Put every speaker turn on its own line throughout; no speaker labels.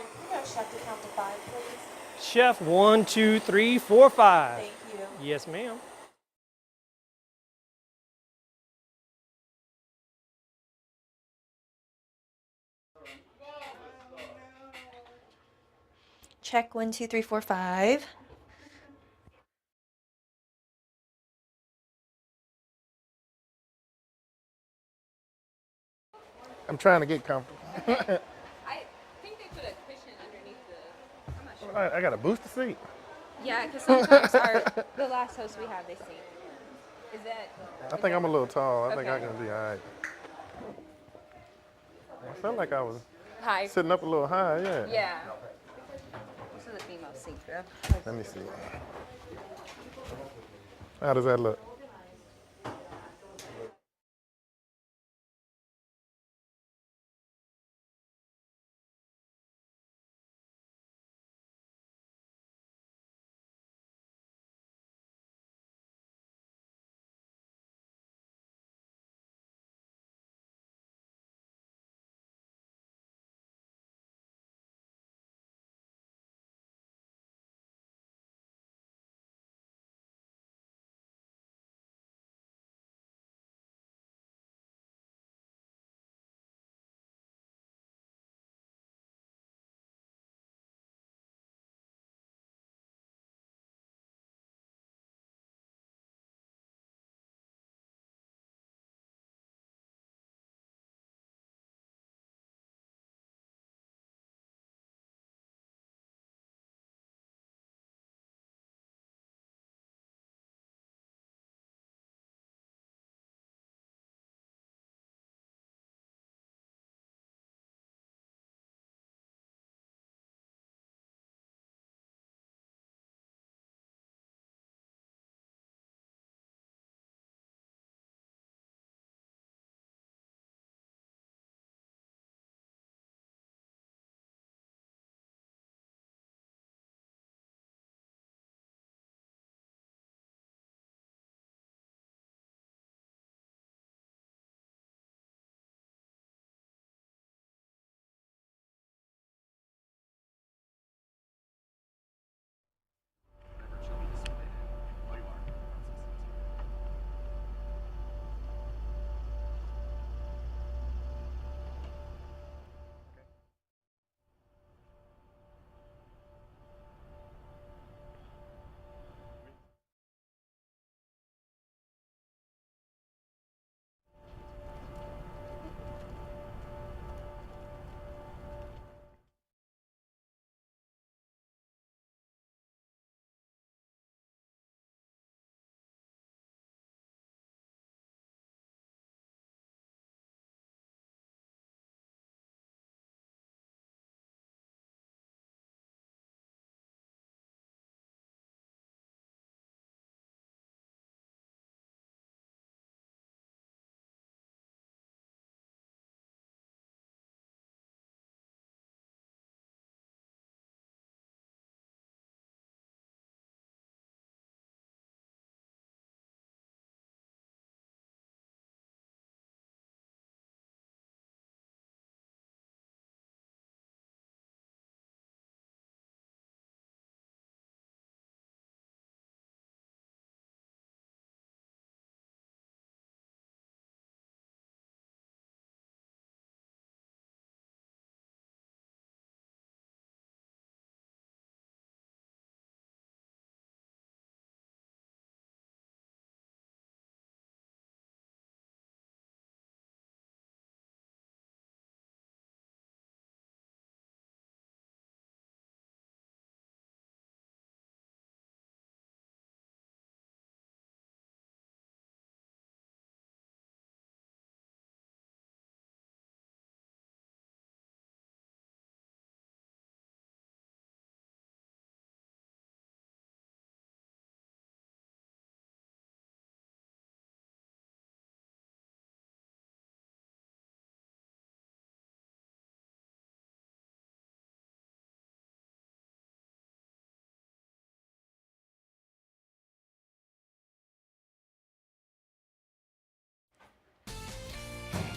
You got chef to count to 5, please.
Chef, 1, 2, 3, 4, 5.
Thank you.
Yes, ma'am.
Check 1, 2, 3, 4, 5.
I'm trying to get comfortable.
I think they put a cushion underneath the. I'm not sure.
I got a booster seat.
Yeah, because sometimes the last host we had, they sing. Is that?
I think I'm a little tall. I think I
Okay.
can be all right. I felt like I was
Hi.
sitting up a little high, yeah.
Yeah. This is a female seat, though.
Let me see. How does that look?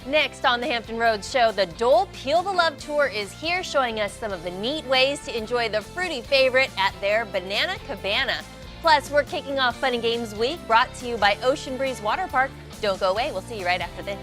Next on the Hampton Roads Show, the Dole Peel the Love Tour is here, showing us some of the neat ways to enjoy the fruity favorite at their Banana Cabana. Plus, we're kicking off Fun and Games Week, brought to you by Ocean Breeze Water Park. Don't go away. We'll see you right after this.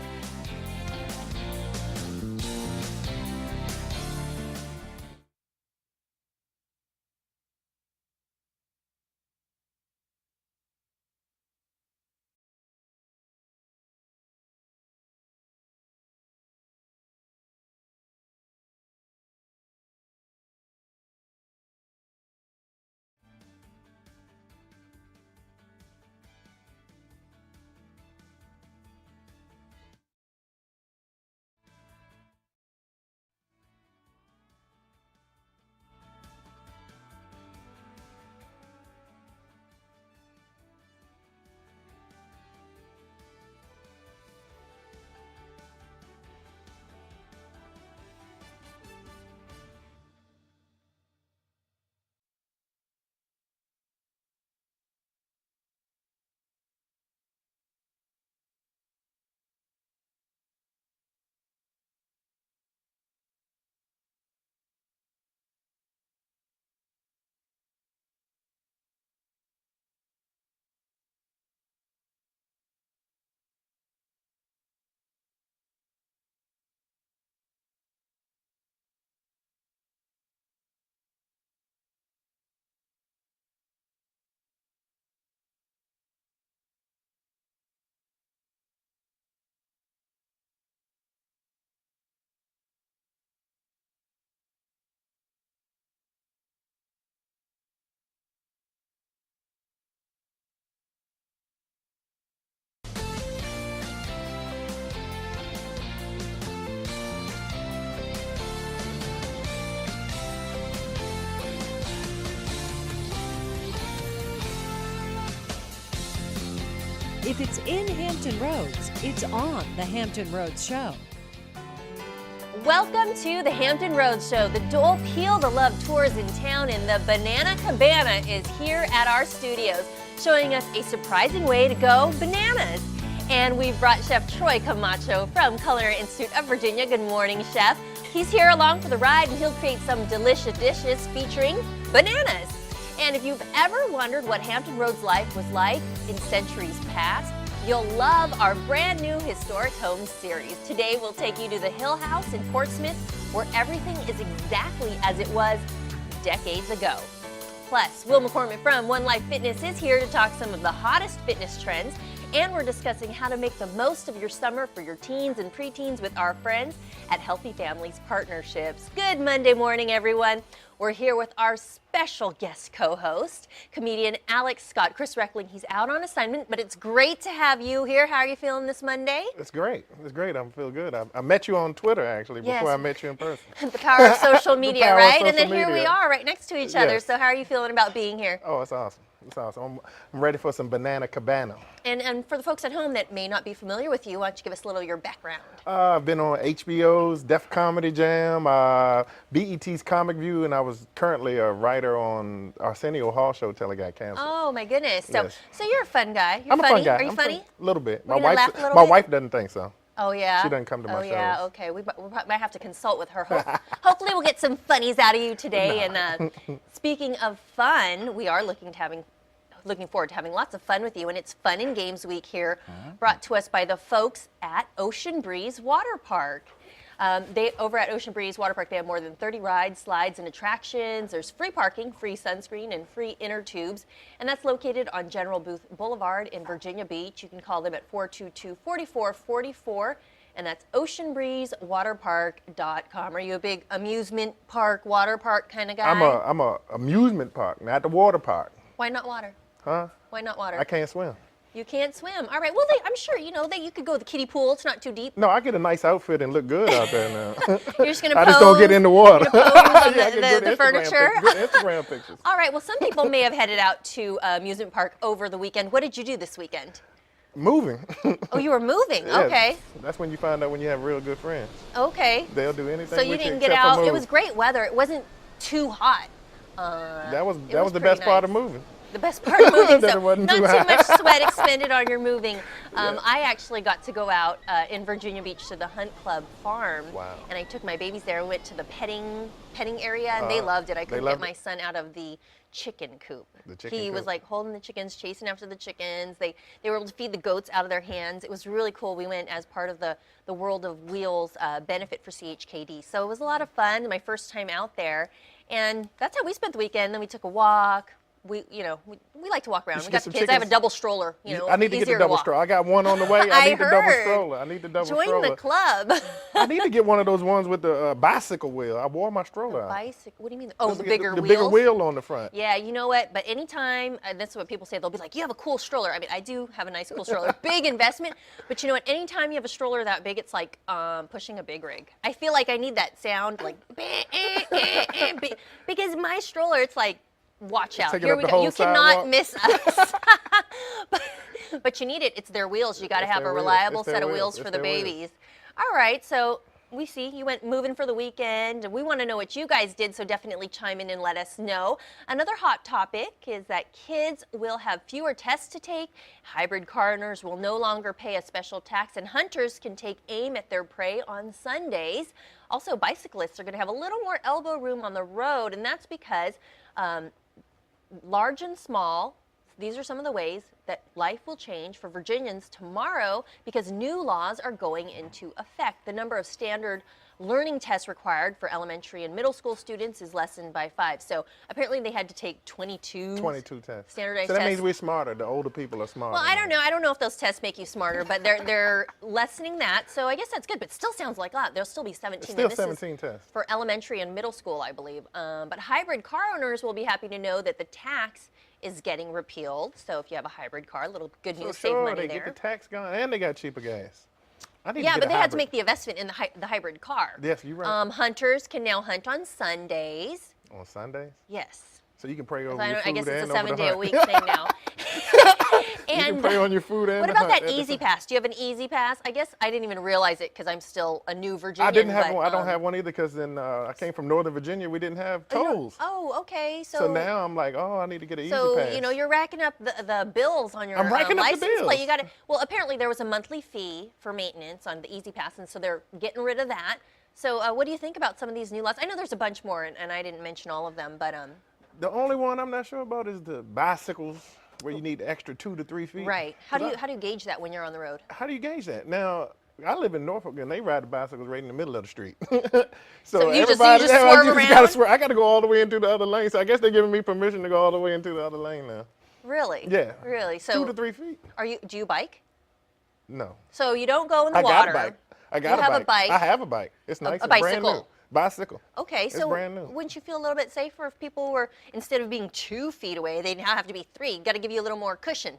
If it's in Hampton Roads, it's on the Hampton Roads Show.
Welcome to the Hampton Roads Show. The Dole Peel the Love Tour is in town, and the Banana Cabana is here at our studios, showing us a surprising way to go bananas. And we've brought Chef Troy Camacho from Culinary Institute of Virginia. Good morning, Chef. He's here along for the ride, and he'll create some delicious dishes featuring bananas. And if you've ever wondered what Hampton Roads life was like in centuries past, you'll love our brand new Historic Homes series. Today we'll take you to the Hill House in Portsmouth, where everything is exactly as it was decades ago. Plus, Will McCormick from One Life Fitness is here to talk some of the hottest fitness trends, and we're discussing how to make the most of your summer for your teens and preteens with our friends at Healthy Families Partnerships. Good Monday morning, everyone. We're here with our special guest co-host, comedian Alex Scott. Chris Reckling, he's out on assignment, but it's great to have you here. How are you feeling this Monday?
It's great. It's great. I feel good. I met you on Twitter, actually, before
Yes.
I met you in person.
The power of social media,
power of
right? And
social
then here we
media.
are right next to each other.
Yes.
So how are you feeling about being here?
Oh, it's awesome. It's awesome. I'm ready for some Banana Cabana.
And for the folks at home that may not be familiar with you, why don't you give us a little of your background?
I've been on HBO's Def Comedy Jam, BET's Comic View, and I was currently a writer on Arsenio Hall show till it got canceled.
Oh my goodness! So,
Yes.
so you're a fun guy. You're
I'm
funny.
a fun guy.
Are you
I'm
funny?
A little bit.
We're gonna laugh a little bit?
Wife doesn't think so.
Oh yeah.
She doesn't come to my
Oh yeah.
shows.
Okay. We might have to consult with her. Hopefully, we'll get some funnies out of you today. And speaking of fun, we are looking forward to having lots of fun with you, and it's Fun and Games Week here, brought to us by the folks at Ocean Breeze Water Park. Over at Ocean Breeze Water Park, they have more than 30 rides, slides, and attractions. There's free parking, free sunscreen, and free inner tubes, and that's located on General Booth Boulevard in Virginia Beach. You can call them at 422-4444, and that's oceanbreezewaterpark.com. Are you a big amusement park, water park kind of guy?
I'm a amusement park, not the water park.
Why not water?
Huh?
Why not water?
I can't swim.
You can't swim. All right. Well, I'm sure you know that you could go to the kiddie pool. It's not too deep.
No, I get a nice outfit and look good out there now.
You're just gonna
I just don't get in the water.
You're gonna pose on
Yeah, I get good
the
Instagram
furniture.
Good Instagram pictures.
All right. Well, some people may have headed out to amusement park over the weekend. What did you do this weekend?
Moving.
Oh, you were moving.
Yeah,
Okay.
That's when you find out when you have real good friends.
Okay.
They'll do anything.
So you
with
didn't get
except for
out. It
move.
was great weather. It wasn't too hot.
That was
was
the
pretty
best part of
nice.
moving.
The best part of moving,
That
so
it wasn't
not
too
too
hot.
much sweat expended on your moving. I actually got to go out in Virginia Beach to the Hunt Club farm.
Wow.
And I took my babies there and went to the petting area, and they loved it. I couldn't get
loved
my
it?
son out of the chicken coop.
The chicken
He was
coop.
like holding the chickens, chasing after the chickens. They were able to feed the goats out of their hands. It was really cool. We went as part of the World of Wheels benefit for CHKD. So it was a lot of fun, my first time out there. And that's how we spent the weekend. Then we took a walk. We like to walk around.
You
We
should
got
get some
kids. I have a
chickens.
double stroller.
I need to get the
easier
double
walk.
stroller. I got one on the way.
I
need the double
heard.
stroller. I need the double
Join
stroller.
the club.
I need to get one of those ones with the bicycle wheel. I wore my stroller out.
Bicycle. What do you mean? Oh, the
Just
bigger
the
wheels.
bigger wheel on the front.
Yeah, you know what? But anytime, and that's what people say, they'll be like, you have a cool stroller. I mean, I do have a nice, cool stroller. Big investment. But you know what? Anytime you have a stroller that big, it's like pushing a big rig. I feel like I need that sound, like, because my stroller, it's like, watch out.
taking
Here
up
we
the
go.
whole
You cannot
sidewalk.
miss us. but you need it. It's their wheels. You got to
It's
have a
their wheels.
reliable
It's their
set of
wheels.
wheels
It's
for the
their wheels.
babies. All right, so we see you went moving for the weekend, and we want to know what you guys did, so definitely chime in and let us know. Another hot topic is that kids will have fewer tests to take, hybrid car owners will no longer pay a special tax, and hunters can take aim at their prey on Sundays. Also, bicyclists are going to have a little more elbow room on the road, and that's because large and small, these are some of the ways that life will change for Virginians tomorrow because new laws are going into effect. The number of standard learning tests required for elementary and middle school students is lessened by 5. So apparently they had to take 22
tests.
standardized
So that
tests.
means we're smarter. The older people are smarter.
Well, I don't know. I don't know if those tests make you smarter, but they're lessening that. So I guess that's good, but still sounds like a lot. There'll still be 17.
Still
and this is
17 tests.
for elementary and middle school, I believe. But hybrid car owners will be happy to know that the tax is getting repealed. So if you have a hybrid car, a little good
So
news, save
sure,
money
they
there.
get the tax gone and they got cheaper gas. I need to
Yeah,
get
but
a
they had to
hybrid.
make the investment in the hybrid car.
Yes, you're right.
Hunters can now hunt on Sundays.
On Sundays?
Yes.
So you can pray over
I,
your
don't-
food
I guess
and
it's a
over the
7-day-a-week
hunt.
thing now.
You can
And
pray on your food and
what
the
about
hunt
that
at the
Easy
same-
Pass? Do you have an Easy Pass? I guess I didn't even realize it because I'm still a new Virginian.
I didn't have
but,
one. I don't have one either because I came from Northern Virginia. We didn't have tolls.
Oh, okay.
So now I'm like, oh, I need to get an Easy
So,
Pass.
you know, you're racking up the bills on your
I'm racking up the
license plate.
bills.
You got to. Well, apparently there was a monthly fee for maintenance on the Easy Pass, and so they're getting rid of that. So, what do you think about some of these new laws? I know there's a bunch more, and I didn't mention all of them, but
The only one I'm not sure about is the bicycles, where you need the extra 2 to 3 feet.
right. How do
'Cause
you gauge that when you're on the road?
How do you gauge that? Now, I live in Norfolk, and they ride the bicycles right in the middle of the street.
So you just
everybody-
swerve
gotta
around?
swerve. I got to go all the way into the other lane. So I guess they're giving me permission to go all the way into the other lane now.
Really?
Yeah.
Really?
2
So,
to 3 feet.
do you bike?
No.
So you don't go in the
I
water.
got a bike. I
You
got a
have
bike.
a bike.
I have a bike. It's nice.
a
It's brand new.
bicycle.
Bicycle.
Okay,
It's
so
brand new.
wouldn't you feel a little bit safer if people were, instead of being 2 feet away, they now have to be 3? Got to give you a little more cushion.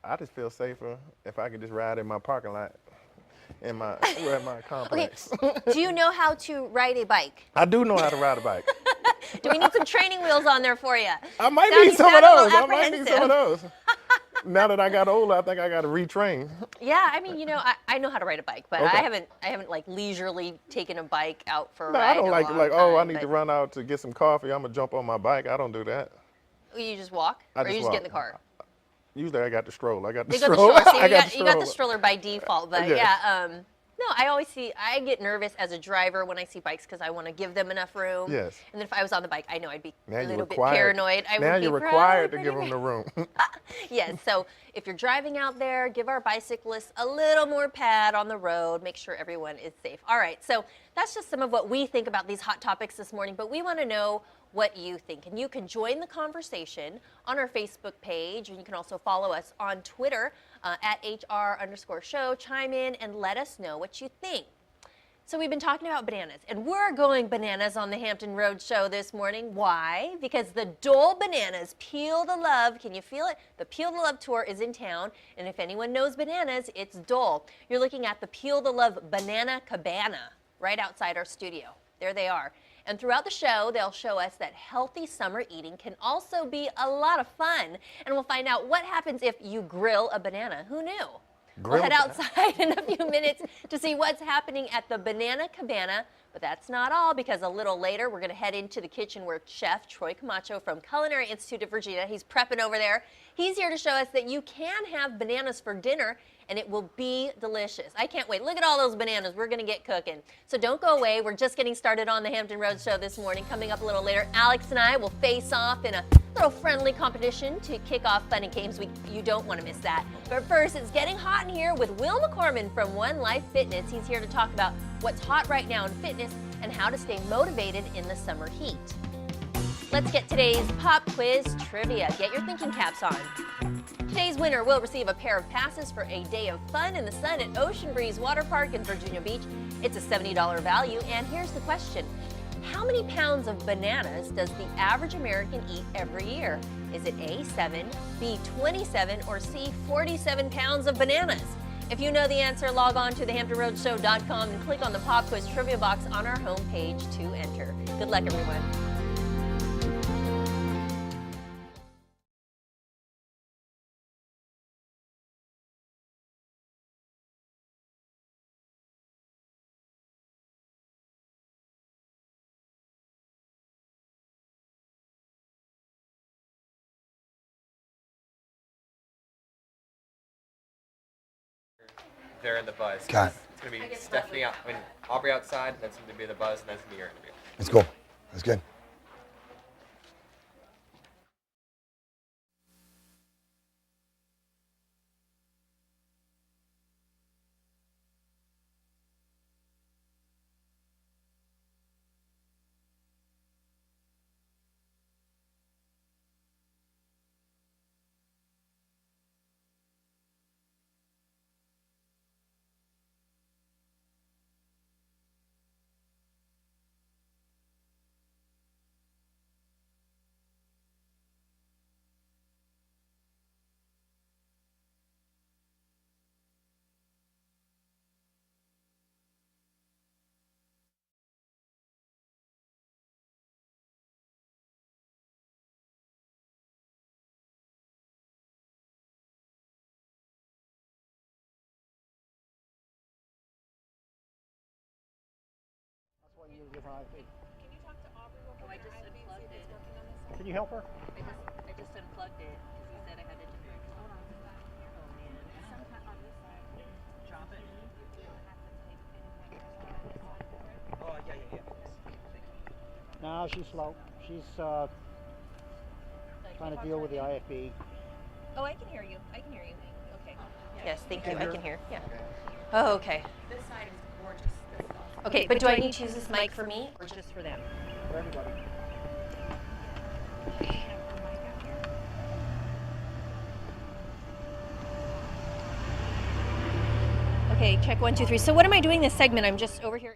I just feel safer if I could just ride in my parking lot in my at my complex.
Do you know how to ride a bike?
I do know how to ride a bike.
Do we need some training wheels on there for you?
I might
Sound-
need
you
some of
sound a little
those. I might need some of
apprehensive.
those. Now that I got older, I think I got to retrain.
Yeah, I mean, you know, I know how to ride a bike, but
Okay.
I haven't like leisurely taken a bike out for a
No,
ride.
I don't
in a
like
long
oh, I
time,
need to
but-
run out to get some coffee. I'm gonna jump on my bike. I don't do that.
You just walk,
I
or you just
walk.
get in the car.
Usually I got the stroller. I got the
You got the
stroller.
stroller. So
I got the
you got the
stroller.
stroller by default, but
Yes.
yeah. No, I get nervous as a driver when I see bikes because I want to give them enough room.
Yes.
And then if I was on the bike, I know I'd be
Now
a
you're
little bit
required.
paranoid. I
Now
would be
you're required to
probably
give them the room.
Yes, so if you're driving out there, give our bicyclists a little more pad on the road. Make sure everyone is safe. All right, so that's just some of what we think about these hot topics this morning, but we want to know what you think. And you can join the conversation on our Facebook page, and you can also follow us on Twitter at HR_show. Chime in and let us know what you think. So we've been talking about bananas, and we're going bananas on the Hampton Road Show this morning. Why? Because the Dole Bananas Peel the Love, can you feel it? The Peel the Love tour is in town, and if anyone knows bananas, it's Dole. You're looking at the Peel the Love Banana Cabana right outside our studio. There they are. And throughout the show, they'll show us that healthy summer eating can also be a lot of fun. And we'll find out what happens if you grill a banana. Who knew? We'll head outside in a few minutes to see what's happening at the Banana Cabana. But that's not all, because a little later we're going to head into the kitchen where Chef Troy Camacho from Culinary Institute of Virginia, he's prepping over there. He's here to show us that you can have bananas for dinner and it will be delicious. I can't wait. Look at all those bananas. We're going to get cooking. So don't go away. We're just getting started on the Hampton Roads Show this morning. Coming up a little later, Alex and I will face off in a little friendly competition to kick off Fun and Games Week. You don't want to miss that. But first, it's getting hot in here with Will McCorman from One Life Fitness. He's here to talk about what's hot right now in fitness and how to stay motivated in the summer heat. Let's get today's pop quiz trivia. Get your thinking caps on. Today's winner will receive a pair of passes for a day of fun in the sun at Ocean Breeze Water Park in Virginia Beach. It's a $70 value, and here's the question. How many pounds of bananas does the average American eat every year? Is it A, 7, B, 27, or C, 47 pounds of bananas? If you know the answer, log on to thehamptonroadshow.com and click on the pop quiz trivia box on our homepage to enter. Good luck, everyone.
They're in the buzz.
Got it.
It's gonna be Stephanie, Aubrey outside. That's gonna be the buzz, and that's gonna be your interview.
Let's go. That's good.
Can you help her?
I just unplugged it because he said I had to do it. Hold on. Oh, man. Sometime on this side. Drop it.
Oh, yeah.
No, she's slow. She's trying to deal with the IFB.
Oh, I can hear you. Okay. Yes, thank you. I can hear. Yeah. Oh, okay.
This side is gorgeous. This side.
Okay, but do I need to use this mic for me or just for them?
For everybody.
Okay, check 1, 2, 3. So what am I doing this segment? I'm just over here.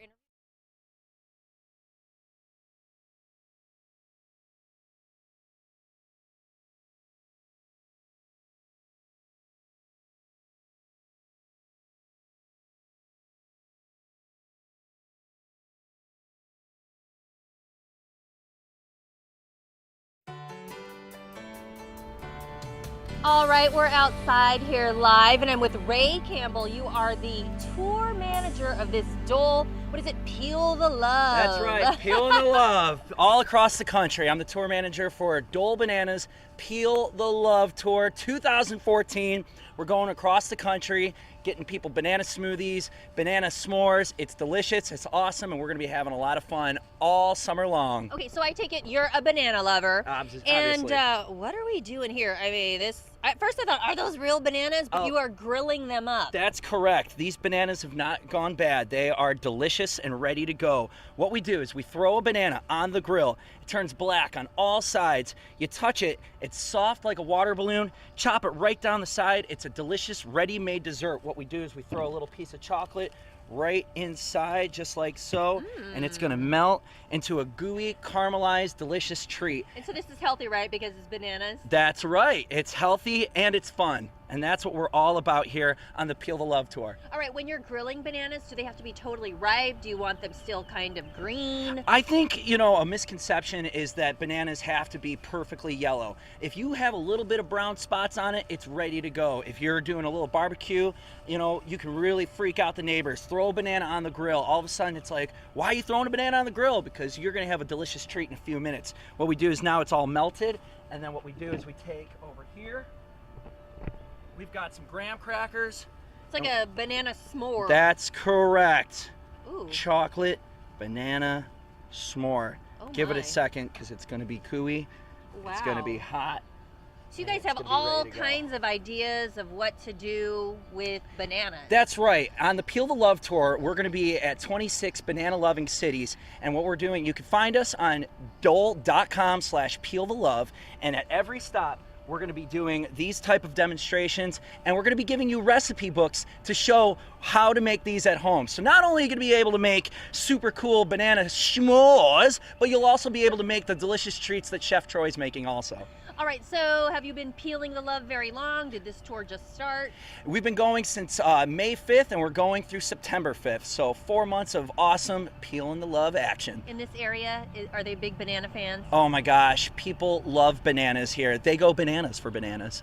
All right, we're outside here live, and I'm with Ray Campbell. You are the tour manager of this Dole. What is it? Peel the Love.
That's right, Peel the Love. All across the country. I'm the tour manager for Dole Bananas Peel the Love Tour 2014. We're going across the country, getting people banana smoothies, banana s'mores. It's delicious, it's awesome, and we're gonna be having a lot of fun all summer long.
Okay, so I take it you're a banana lover.
Obviously.
And what are we doing here? I mean, at first I thought, are those real bananas? But you are grilling them up.
That's correct. These bananas have not gone bad. They are delicious and ready to go. What we do is we throw a banana on the grill. It turns black on all sides. You touch it, it's soft like a water balloon. Chop it right down the side. It's a delicious ready-made dessert. What we do is we throw a little piece of chocolate right inside, just like so, and it's gonna melt into a gooey, caramelized, delicious treat.
And so this is healthy, right? Because it's bananas?
That's right. It's healthy and it's fun. And that's what we're all about here on the Peel the Love Tour.
All right, when you're grilling bananas, do they have to be totally ripe? Do you want them still kind of green?
I think, a misconception is that bananas have to be perfectly yellow. If you have a little bit of brown spots on it, it's ready to go. If you're doing a little barbecue, you can really freak out the neighbors. Throw a banana on the grill. All of a sudden, it's like, why are you throwing a banana on the grill? Because you're going to have a delicious treat in a few minutes. What we do is now it's all melted, and then what we do is we take over here, We've got some graham crackers.
It's like a banana s'more.
That's correct.
Ooh.
Chocolate banana s'more.
Oh
Give it
my.
a second because it's going to be cooey.
Wow.
It's going to be hot.
So you guys
It's
have
gonna be
all
ready to go.
kinds of ideas of what to do with bananas.
That's right. On the Peel the Love tour, we're going to be at 26 banana-loving cities. And what we're doing, you can find us on dole.com/peelthelove. And at every stop, we're going to be doing these type of demonstrations. And we're going to be giving you recipe books to show how to make these at home. So not only are you going to be able to make super cool banana s'mores, but you'll also be able to make the delicious treats that Chef Troy's making also.
All right, so have you been peeling the love very long? Did this tour just start?
We've been going since May 5th, and we're going through September 5th. So 4 months of awesome peeling the love action.
In this area, are they big banana fans?
Oh my gosh, people love bananas here. They go bananas for bananas.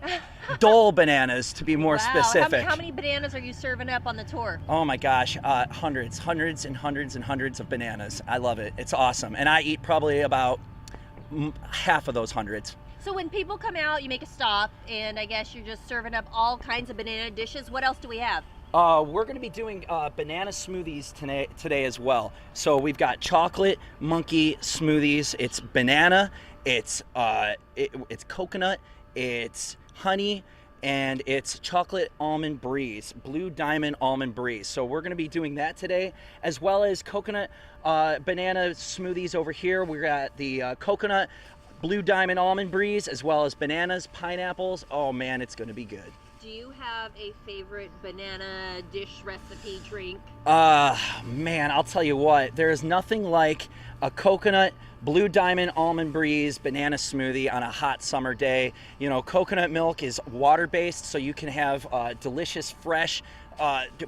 Dole bananas, to be more
Wow.
specific.
How many bananas are you serving up on the tour?
Oh my gosh, hundreds and hundreds of bananas. I love it. It's awesome. And I eat probably about half of those hundreds.
So when people come out, you make a stop, and I guess you're just serving up all kinds of banana dishes. What else do we have?
We're going to be doing banana smoothies today as well. So we've got chocolate monkey smoothies. It's banana, it's coconut, it's honey, and it's chocolate almond breeze, blue diamond almond breeze. So we're going to be doing that today, as well as coconut banana smoothies over here. We got the coconut blue diamond almond breeze, as well as bananas, pineapples. Oh man, it's going to be good.
Do you have a favorite banana dish recipe drink?
Man, I'll tell you what, there is nothing like a coconut blue diamond almond breeze banana smoothie on a hot summer day. You know, coconut milk is water-based, so you can have delicious, fresh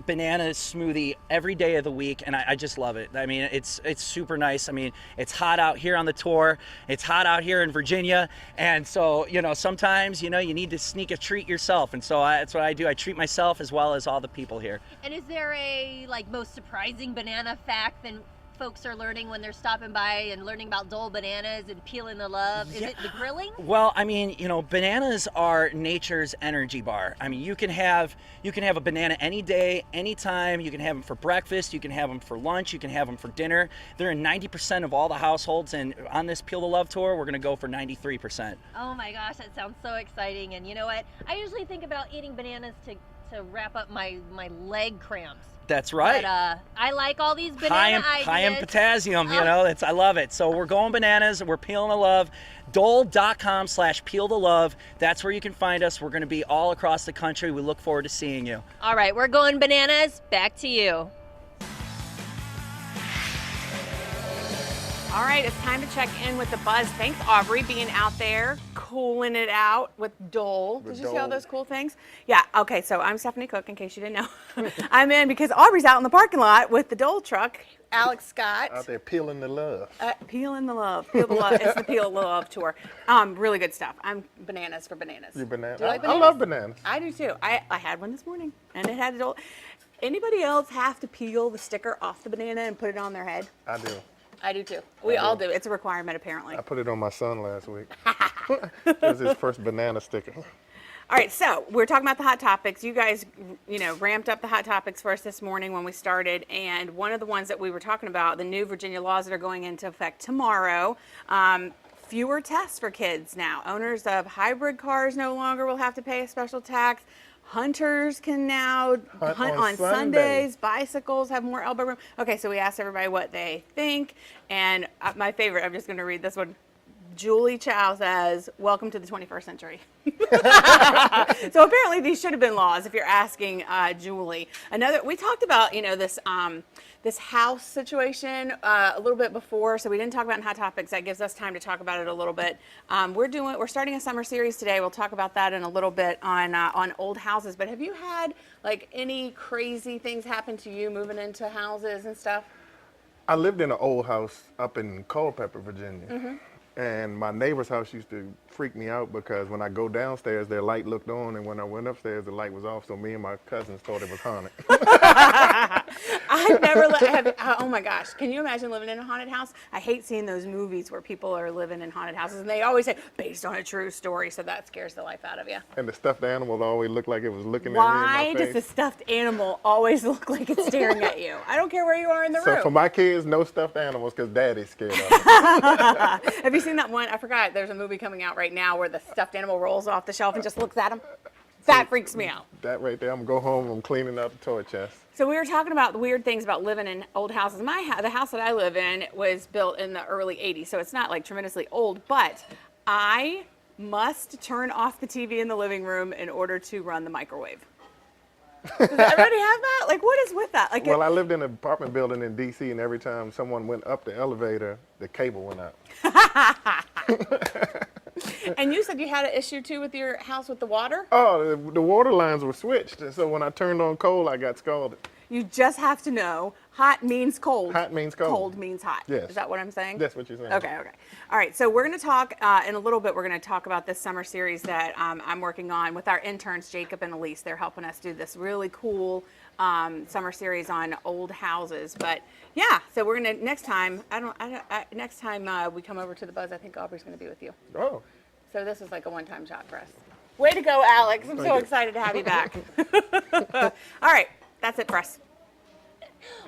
banana smoothie every day of the week, and I just love it. I mean, it's super nice. I mean, it's hot out here on the tour. It's hot out here in Virginia, and so, you know, sometimes, you know, you need to sneak a treat yourself, and so that's what I do. I treat myself as well as all the people here.
And is there a most surprising banana fact than folks are learning when they're stopping by and learning about Dole bananas and peeling the love? Is it the grilling?
Well, I mean, you know, bananas are nature's energy bar. I mean, you can have a banana any day, anytime. You can have them for breakfast, you can have them for lunch, you can have them for dinner. They're in 90% of all the households, and on this Peel the Love tour, we're going to go for 93%.
Oh my gosh, that sounds so exciting. And you know what? I usually think about eating bananas to wrap up my leg cramps.
That's right.
But I like all these banana ideas.
High in potassium, you know, I love it. So we're going bananas, we're peeling the love. Dole.com/peel the love. That's where you can find us. We're going to be all across the country. We look forward to seeing you.
All right, we're going bananas. Back to you.
All right, it's time to check in with the buzz. Thanks, Aubrey, being out there, cooling it out with Dole. Did you see all those cool things? Yeah, okay, so I'm Stephanie Cook, in case you didn't know. I'm in because Aubrey's out in the parking lot with the Dole truck. Alex Scott.
Out there peeling the love.
Peeling the love. Peel the love. It's the Peel the Love tour. Really good stuff. I'm bananas for bananas.
You banana.
Do you like
I
bananas?
love bananas.
I do too. I had one this morning, and it had a Dole. Anybody else have to peel the sticker off the banana and put it on their head?
I do.
I do too. We all do. It's a requirement, apparently.
I put it on my son last week. It was his first banana sticker.
All right, so we're talking about the hot topics. You guys, you know, ramped up the hot topics for us this morning when we started, and one of the ones that we were talking about, the new Virginia laws that are going into effect tomorrow, fewer tests for kids now. Owners of hybrid cars no longer will have to pay a special tax. Hunters can now hunt on Sundays. Bicycles have more elbow room. Okay, so we asked everybody what they think, and my favorite, I'm just going to read this one. Julie Chow says, "Welcome to the 21st century." So apparently these should have been laws if you're asking Julie. We talked about, you know, this house situation a little bit before, so we didn't talk about it in Hot Topics. That gives us time to talk about it a little bit. We're starting a summer series today. We'll talk about that in a little bit on old houses. But have you had like any crazy things happen to you moving into houses and stuff?
I lived in an old house up in Culpeper, Virginia. And my neighbor's house used to freaked me out because when I go downstairs, their light looked on, and when I went upstairs, the light was off. So me and my cousins thought it was haunted.
I've never oh my gosh, can you imagine living in a haunted house? I hate seeing those movies where people are living in haunted houses and they always say based on a true story, so that scares the life out of you.
And the stuffed animal always looked like it was looking
Why
at me in my
does the
face.
stuffed animal always look like it's staring at you? I don't care where you are in the
So
room.
for my kids, no stuffed animals because Daddy's scared of them.
Have you seen that one? I forgot. There's a movie coming out right now where the stuffed animal rolls off the shelf and just looks at him. That freaks me out.
That right there, I'm gonna go home. I'm cleaning out the toy chest.
So we were talking about the weird things about living in old houses. The house that I live in was built in the early 80s, so it's not like tremendously old, but I must turn off the TV in the living room in order to run the microwave. Does everybody have that? Like, what is with that? Like,
Well, I lived in an apartment building in D.C., and every time someone went up the elevator, the cable went out.
and you said you had an issue too with your house with the water?
Oh, the water lines were switched, and so when I turned on cold, I got scalded.
You just have to know hot means cold.
Hot means cold.
Cold means hot.
Yes.
Is that what I'm saying?
That's what you're saying.
Okay. All right. So we're going to talk in a little bit. We're going to talk about this summer series that I'm working on with our interns, Jacob and Elise. They're helping us do this really cool summer series on old houses. But yeah, so we're going to next time. Next time we come over to the Buzz, I think Aubrey's going to be with you.
Oh.
So this is like a one-time shot for us. Way to go, Alex! I'm so excited to have you back. All right. That's it for us.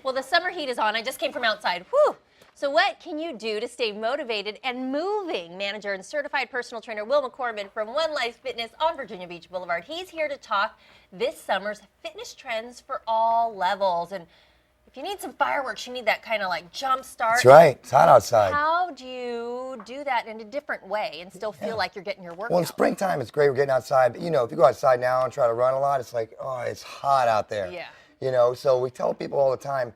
Well, the summer heat is on. I just came from outside. Whew. So what can you do to stay motivated and moving? Manager and certified personal trainer Will McCormick from One Life Fitness on Virginia Beach Boulevard. He's here to talk this summer's fitness trends for all levels. And if you need some fireworks, you need that kind of like jump start.
That's right. It's hot outside.
How do you do that in a different way and still feel like you're getting your workout?
Well, in springtime, it's great. We're getting outside. But, you know, if you go outside now and try to run a lot, it's like, oh, it's hot out there.
Yeah.
You know, so we tell people all the time,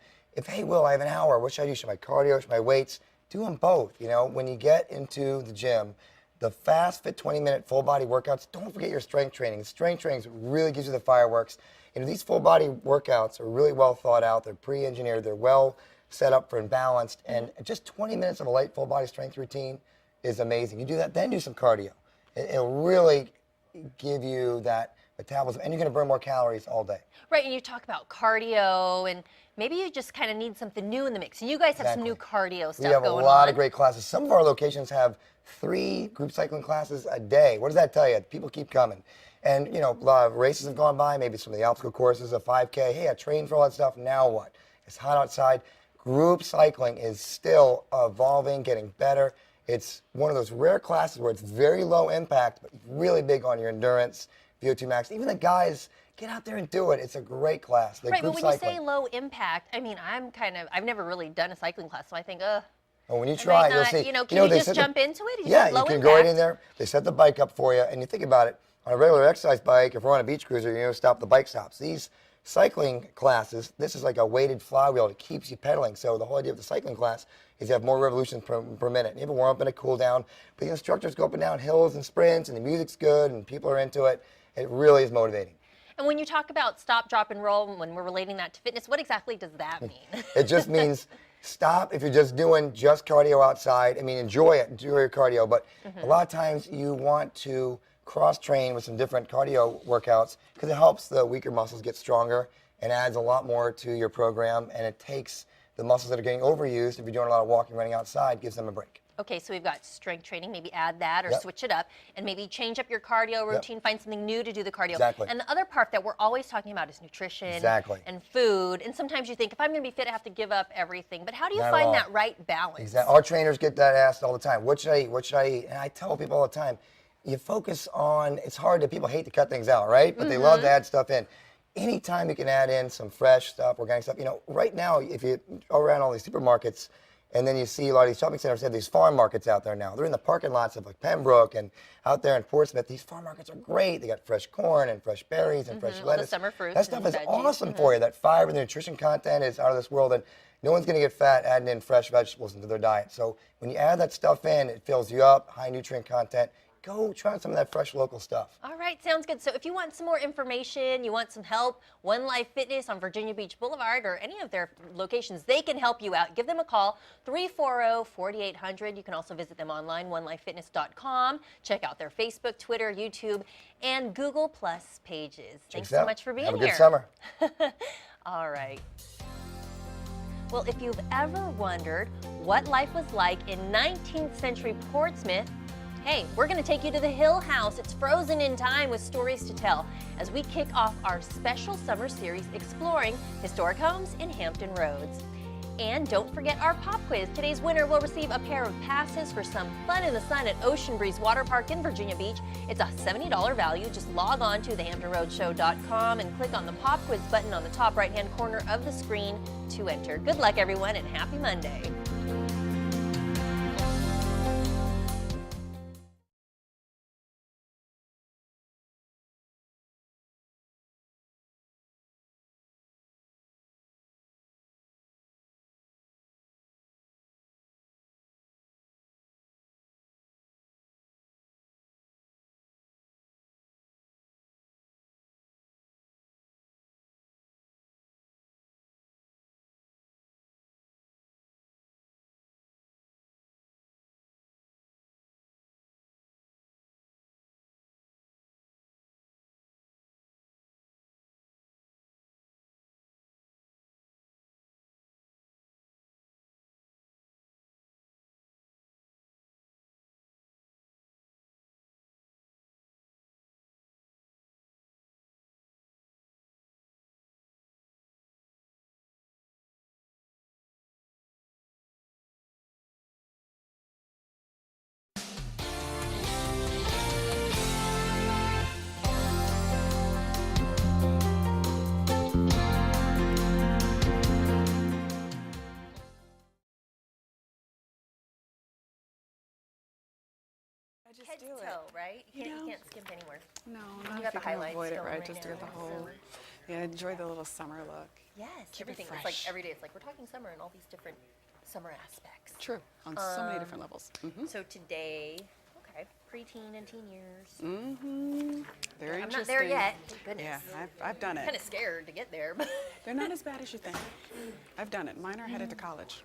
hey, Will, I have an hour. What should I do? Should I cardio? Should I weights? Do them both. You know, when you get into the gym, the fast, fit 20-minute full body workouts, don't forget your strength training. Strength training really gives you the fireworks. You know, these full body workouts are really well thought out. They're pre-engineered. They're well set up for and balanced. And just 20 minutes of a light full body strength routine is amazing. You do that, then do some cardio. It'll really give you that metabolism, and you're going to burn more calories all day.
Right, and you talk about cardio, and maybe you just kind of need something new in the mix. And you guys have some new cardio stuff going on.
We have a lot of great classes. Some of our locations have 3 group cycling classes a day. What does that tell you? People keep coming. And, you know, a lot of races have gone by, maybe some of the obstacle courses, a 5K. Hey, I trained for all that stuff. Now what? It's hot outside. Group cycling is still evolving, getting better. It's one of those rare classes where it's very low impact, but really big on your endurance, VO2 max. Even the guys, get out there and do it. It's a great class.
Right, but when you say low impact, I mean, I've never really done a cycling class, so I think,
and when you try, you'll see.
You know, can you just jump into it?
Yeah, you can go right in there. They set the bike up for you, and you think about it. On a regular exercise bike, if we're on a beach cruiser, you know, stop the bike stops. These cycling classes, this is like a weighted flywheel that keeps you pedaling. So the whole idea of the cycling class is you have more revolutions per minute. And you have a warm up and a cool down, but the instructors go up and down hills and sprints, and the music's good, and people are into it. It really is motivating.
And when you talk about stop, drop, and roll, when we're relating that to fitness, what exactly does that mean?
It just means stop if you're just doing just cardio outside. I mean, enjoy it, enjoy your cardio, but a lot of times you want to cross-train with some different cardio workouts because it helps the weaker muscles get stronger and adds a lot more to your program, and it takes the muscles that are getting overused, if you're doing a lot of walking, running outside, gives them a break.
Okay, so we've got strength training, maybe add that or switch it up, and maybe change up your cardio routine, find something new to do the cardio.
Exactly.
And the other part that we're always talking about is nutrition and food. And sometimes you think, if I'm going to be fit, I have to give up everything. But how do you find that right balance?
Exactly. Our trainers get that asked all the time. What should I eat? What should I eat? And I tell people all the time, you focus on, it's hard that people hate to cut things out, right? But they love to add stuff in. Anytime you can add in some fresh stuff, organic stuff, you know, right now, if you go around all these supermarkets, and then you see a lot of these shopping centers have these farm markets out there now. They're in the parking lots of like Pembroke and out there in Portsmouth. These farm markets are great. They got fresh corn and fresh berries and fresh lettuce.
The summer fruits.
That stuff is awesome for you. That fiber, the nutrition content is out of this world, and no one's going to get fat adding in fresh vegetables into their diet. So when you add that stuff in, it fills you up, high nutrient content, go try some of that fresh local stuff.
All right, sounds good. So if you want some more information, you want some help, One Life Fitness on Virginia Beach Boulevard or any of their locations, they can help you out. Give them a call, 340-4800. You can also visit them online, onelifefitness.com. Check out their Facebook, Twitter, YouTube, and Google Plus pages. Thanks so much for being here.
Have a good summer.
All right. Well, if you've ever wondered what life was like in 19th century Portsmouth, hey, we're going to take you to the Hill House. It's frozen in time with stories to tell as we kick off our special summer series exploring historic homes in Hampton Roads. And don't forget our pop quiz. Today's winner will receive a pair of passes for some fun in the sun at Ocean Breeze Water Park in Virginia Beach. It's a $70 value. Just log on to thehamptonroadshow.com and click on the pop quiz button on the top right-hand corner of the screen to enter. Good luck, everyone, and happy Monday. Head to toe, right? You can't skimp anywhere.
No,
You
not
got
if
the
you can
highlights
avoid it,
going
right?
right
Just to
now.
get the whole, yeah, enjoy the little summer look.
Yes,
Keep it
everything. It's like
fresh.
every day. It's like we're talking summer and all these different summer aspects.
True, on so many different levels.
So today, okay, preteen and teen years.
Very
I'm
interesting.
not there yet. Thank goodness.
Yeah, I've done it.
Kind of scared to get there, but
They're not as bad as you think. I've done it. Mine are headed to college.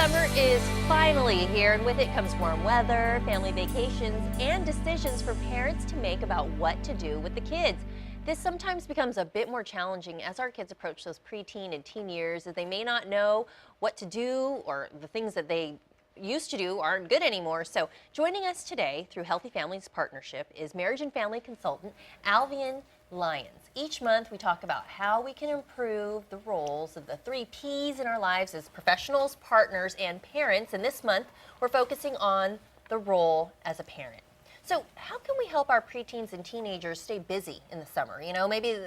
summer is finally here, and with it comes warm weather, family vacations, and decisions for parents to make about what to do with the kids. This sometimes becomes a bit more challenging as our kids approach those preteen and teen years, as they may not know what to do, or the things that they used to do aren't good anymore. So joining us today through Healthy Families Partnership is marriage and family consultant Alvian Lyons. Each month we talk about how we can improve the roles of the 3 Ps in our lives as professionals, partners, and parents. And this month we're focusing on the role as a parent. So how can we help our preteens and teenagers stay busy in the summer? You know, maybe,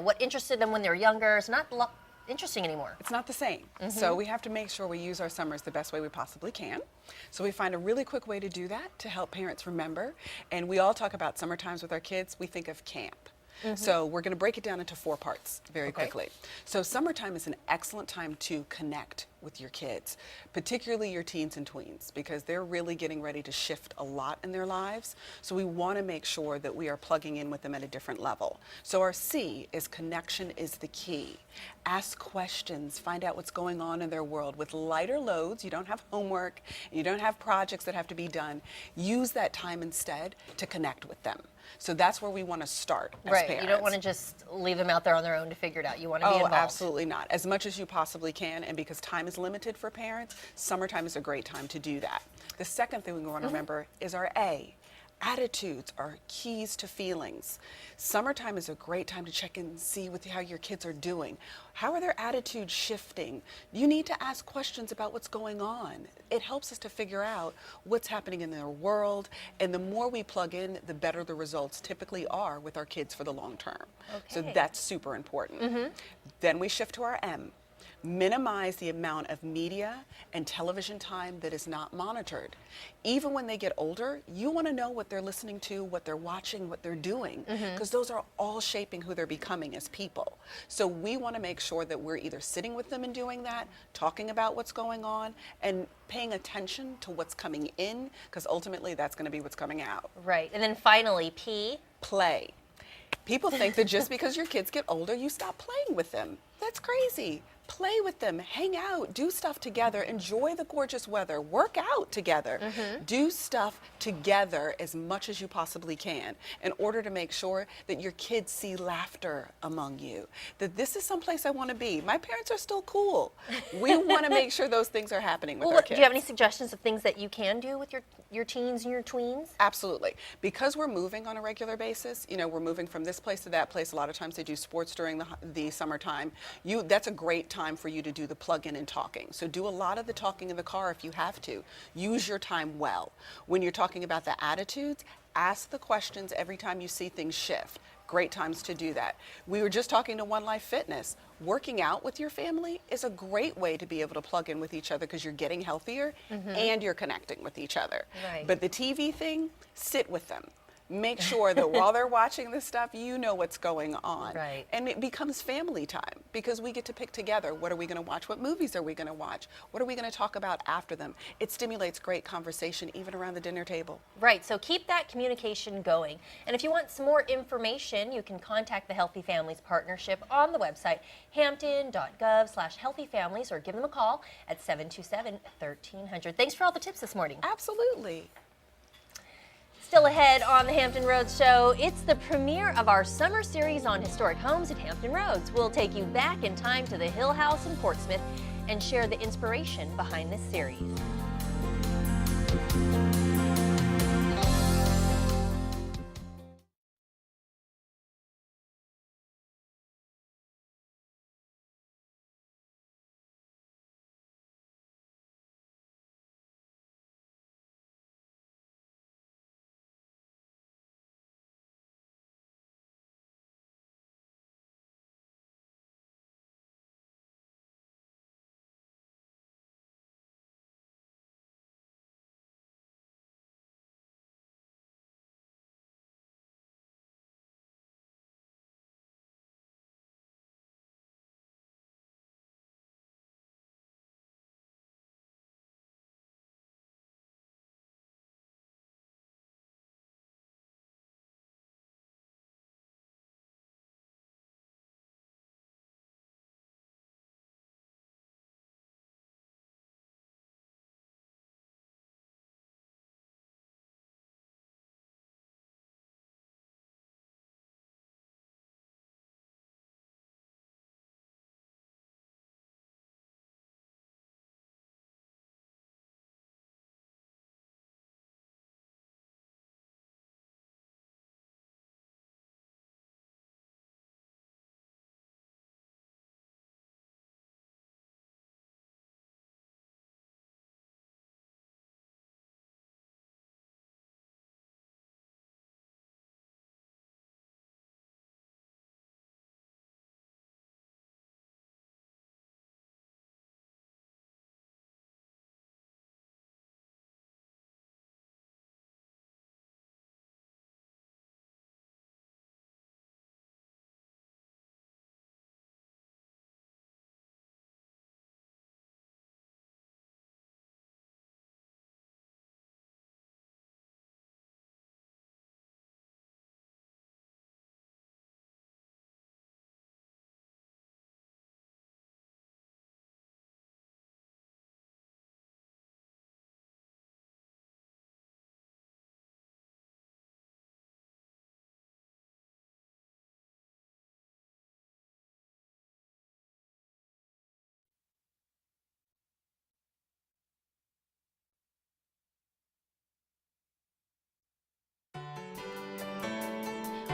what interested them when they were younger is not interesting anymore.
It's not the same. So we have to make sure we use our summers the best way we possibly can. So we find a really quick way to do that to help parents remember. And we all talk about summer times with our kids. We think of camp. So we're going to break it down into 4 parts very quickly. So summertime is an excellent time to connect with your kids, particularly your teens and tweens, because they're really getting ready to shift a lot in their lives. So we want to make sure that we are plugging in with them at a different level. So our C is connection is the key. Ask questions, find out what's going on in their world. With lighter loads, you don't have homework, you don't have projects that have to be done. Use that time instead to connect with them. So that's where we want to start as parents.
You don't want to just leave them out there on their own to figure it out. You want to be involved.
Absolutely not. As much as you possibly can, and because time is limited for parents, summertime is a great time to do that. The second thing we want to remember is our A. Attitudes are keys to feelings. Summertime is a great time to check in and see how your kids are doing. How are their attitudes shifting? You need to ask questions about what's going on. It helps us to figure out what's happening in their world, and the more we plug in, the better the results typically are with our kids for the long term. So
Okay.
that's super important. Then we shift to our M. Minimize the amount of media and television time that is not monitored. Even when they get older, you want to know what they're listening to, what they're watching, what they're doing, because those are all shaping who they're becoming as people. So we want to make sure that we're either sitting with them and doing that, talking about what's going on, and paying attention to what's coming in, because ultimately that's going to be what's coming out.
Right. And then finally, P.
Play. People think that just because your kids get older, you stop playing with them. That's crazy. Play with them, hang out, do stuff together, enjoy the gorgeous weather, work out together. Do stuff together as much as you possibly can in order to make sure that your kids see laughter among you, that this is someplace I want to be. My parents are still cool. We want to make sure those things are happening with our kids.
Do you have any suggestions of things that you can do with your teens and your tweens?
Absolutely. Because we're moving on a regular basis, you know, we're moving from this place to that place. A lot of times they do sports during the summertime. That's a great time for you to do the plug-in and talking. So do a lot of the talking in the car if you have to. Use your time well. When you're talking about the attitudes, ask the questions every time you see things shift. Great times to do that. We were just talking to One Life Fitness. Working out with your family is a great way to be able to plug in with each other because you're getting healthier and you're connecting with each other.
Right.
But the TV thing, sit with them. Make sure that while they're watching this stuff, you know what's going on.
Right.
And it becomes family time because we get to pick together, what are we going to watch? What movies are we going to watch? What are we going to talk about after them? It stimulates great conversation even around the dinner table.
Right, so keep that communication going. And if you want some more information, you can contact the Healthy Families Partnership on the website hampton.gov/healthyfamilies or give them a call at 727-1300. Thanks for all the tips this morning.
Absolutely.
Still ahead on the Hampton Roads Show, it's the premiere of our summer series on historic homes at Hampton Roads. We'll take you back in time to the Hill House in Portsmouth and share the inspiration behind this series.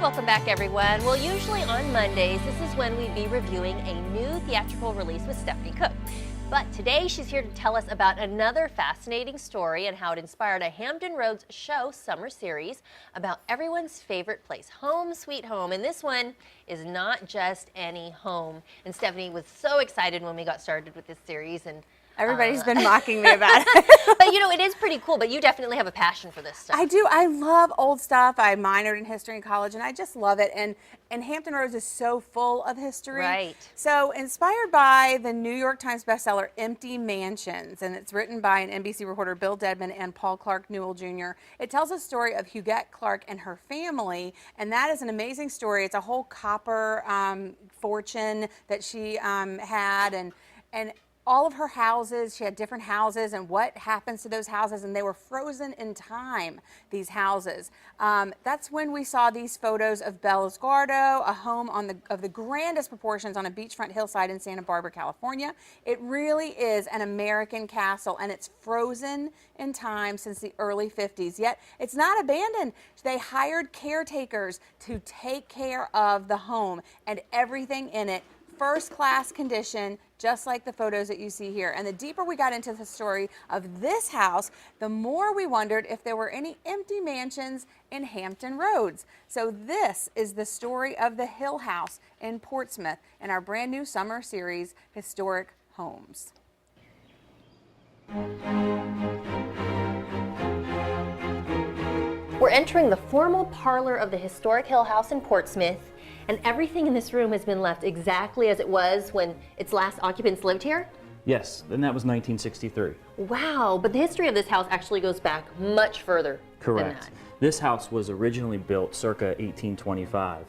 Welcome back, everyone. Well, usually on Mondays, this is when we'd be reviewing a new theatrical release with Stephanie Cook. But today, she's here to tell us about another fascinating story and how it inspired a Hampton Roads show summer series about everyone's favorite place, home sweet home. And this one is not just any home. And Stephanie was so excited when we got started with this series, and
everybody's been mocking me about it.
But you know, it is pretty cool, but you definitely have a passion for this stuff.
I do. I love old stuff. I minored in history in college, and I just love it. And Hampton Roads is so full of history.
Right.
So inspired by the New York Times bestseller Empty Mansions, and it's written by an NBC reporter, Bill Dedman, and Paul Clark Newell Jr. It tells a story of Huguette Clark and her family, and that is an amazing story. It's a whole copper fortune that she had, and all of her houses, she had different houses, and what happens to those houses, and they were frozen in time, these houses. That's when we saw these photos of Bella's Gardo, a home of the grandest proportions on a beachfront hillside in Santa Barbara, California. It really is an American castle, and it's frozen in time since the early 50s, yet it's not abandoned. They hired caretakers to take care of the home and everything in it. First class condition, just like the photos that you see here. And the deeper we got into the story of this house, the more we wondered if there were any empty mansions in Hampton Roads. So this is the story of the Hill House in Portsmouth in our brand new summer series, Historic Homes.
We're entering the formal parlor of the historic Hill House in Portsmouth, and everything in this room has been left exactly as it was when its last occupants lived here?
Yes, and that was 1963.
Wow, but the history of this house actually goes back much further than
Correct.
that.
This house was originally built circa 1825.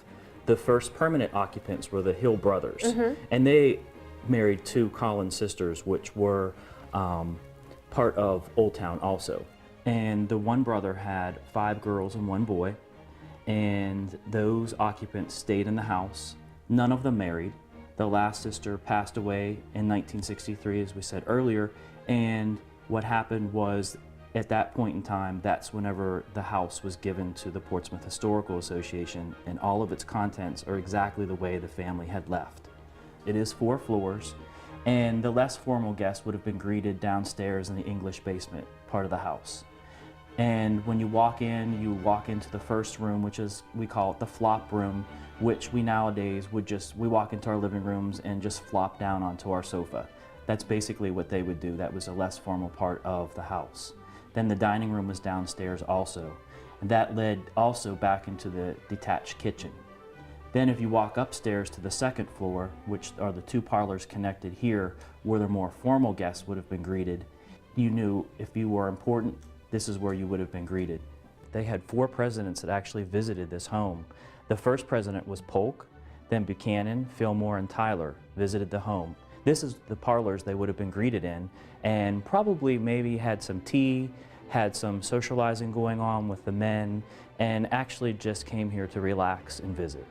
The first permanent occupants were the Hill brothers, and they married two Collins sisters, which were part of Old Town also. And the one brother had 5 girls and 1 boy, and those occupants stayed in the house. None of them married. The last sister passed away in 1963, as we said earlier, and what happened was, at that point in time, that's whenever the house was given to the Portsmouth Historical Association, and all of its contents are exactly the way the family had left. It is 4 floors, and the less formal guests would have been greeted downstairs in the English basement part of the house. And when you walk into the first room, which is, we call it the flop room, which we nowadays we walk into our living rooms and just flop down onto our sofa. That's basically what they would do. That was a less formal part of the house. Then the dining room was downstairs also, and that led also back into the detached kitchen. Then if you walk upstairs to the second floor, which are the 2 parlors connected here, where the more formal guests would have been greeted, you knew if you were important, this is where you would have been greeted. They had 4 presidents that actually visited this home. The first president was Polk, then Buchanan, Fillmore, and Tyler visited the home. This is the parlors they would have been greeted in, and probably maybe had some tea, had some socializing going on with the men, and actually just came here to relax and visit.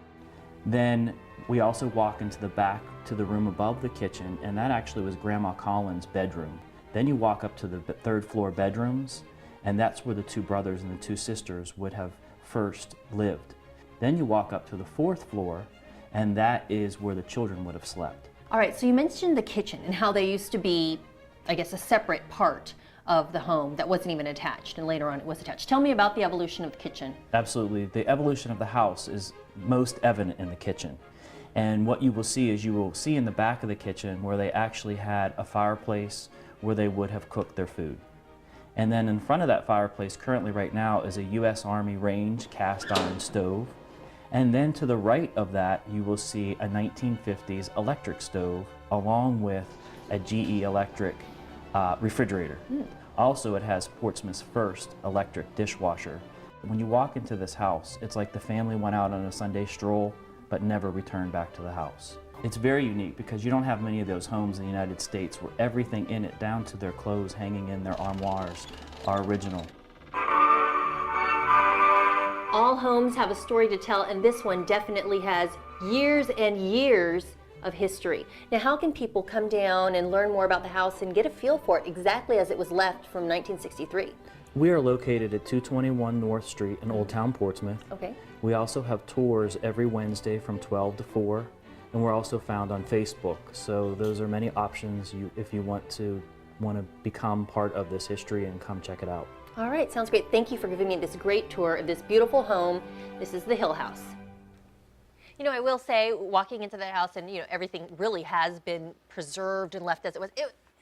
Then we also walk into the back to the room above the kitchen, and that actually was Grandma Collins' bedroom. Then you walk up to the 3rd floor bedrooms, and that's where the 2 brothers and the 2 sisters would have first lived. Then you walk up to the 4th floor, and that is where the children would have slept.
All right, so you mentioned the kitchen and how they used to be, I guess, a separate part of the home that wasn't even attached, and later on it was attached. Tell me about the evolution of the kitchen.
Absolutely. The evolution of the house is most evident in the kitchen. And what you will see is you will see in the back of the kitchen where they actually had a fireplace where they would have cooked their food. And then in front of that fireplace currently right now is a U.S. Army range cast iron stove. And then to the right of that you will see a 1950s electric stove along with a GE electric refrigerator. Also, it has Portsmouth's first electric dishwasher. When you walk into this house, it's like the family went out on a Sunday stroll but never returned back to the house. It's very unique because you don't have many of those homes in the United States where everything in it, down to their clothes hanging in their armoires, are original.
All homes have a story to tell, and this one definitely has years and years of history. Now, how can people come down and learn more about the house and get a feel for it exactly as it was left from 1963?
We are located at 221 North Street in Old Town Portsmouth.
Okay.
We also have tours every Wednesday from 12 to 4, and we're also found on Facebook. So those are many options if you want to become part of this history and come check it out.
All right, sounds great. Thank you for giving me this great tour of this beautiful home. This is the Hill House. You know, I will say, walking into the house and, everything really has been preserved and left as it was.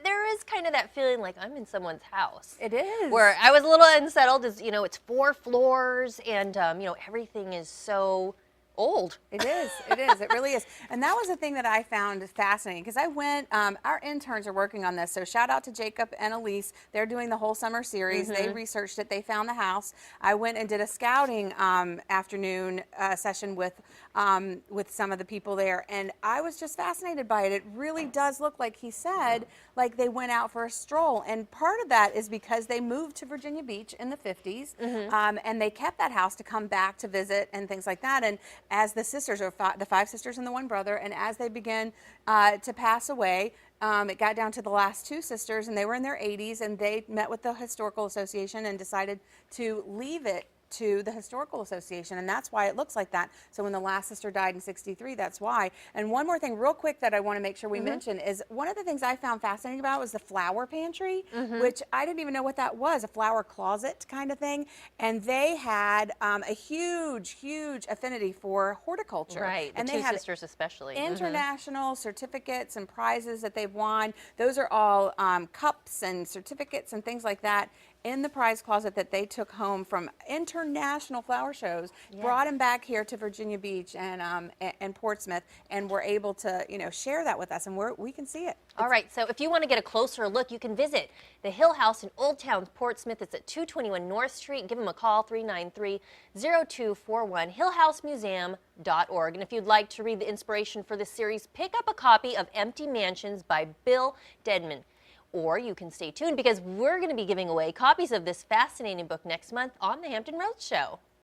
There is kind of that feeling like I'm in someone's house.
It is.
Where I was a little unsettled is, it's 4 floors and, everything is so old.
It is. It really is. And that was the thing that I found fascinating because I went, our interns are working on this. So shout out to Jacob and Elise. They're doing the whole summer series. They researched it. They found the house. I went and did a scouting afternoon session with some of the people there. And I was just fascinated by it. It really does look like he said, like they went out for a stroll. And part of that is because they moved to Virginia Beach in the 50s. And they kept that house to come back to visit and things like that. And as the sisters, or the 5 sisters and the 1 brother, and as they began to pass away, it got down to the last 2 sisters, and they were in their 80s, and they met with the Historical Association and decided to leave it to the Historical Association, and that's why it looks like that. So when the last sister died in '63, that's why. And one more thing real quick that I want to make sure we mention is one of the things I found fascinating about was the flower pantry, which I didn't even know what that was, a flower closet kind of thing. And they had a huge affinity for horticulture.
Right,
and
the
they
2
had
sisters especially.
international certificates and prizes that they've won. Those are all cups and certificates and things like that in the prize closet that they took home from international flower shows, brought them back here to Virginia Beach and Portsmouth, and were able to share that with us, and we can see it.
All right, so if you want to get a closer look, you can visit the Hill House in Old Town Portsmouth. It's at 221 North Street. Give them a call, 393-0241, hillhousemuseum.org. And if you'd like to read the inspiration for this series, pick up a copy of Empty Mansions by Bill Dedman. Or you can stay tuned because we're going to be giving away copies of this fascinating book next month on the Hampton Roads Show.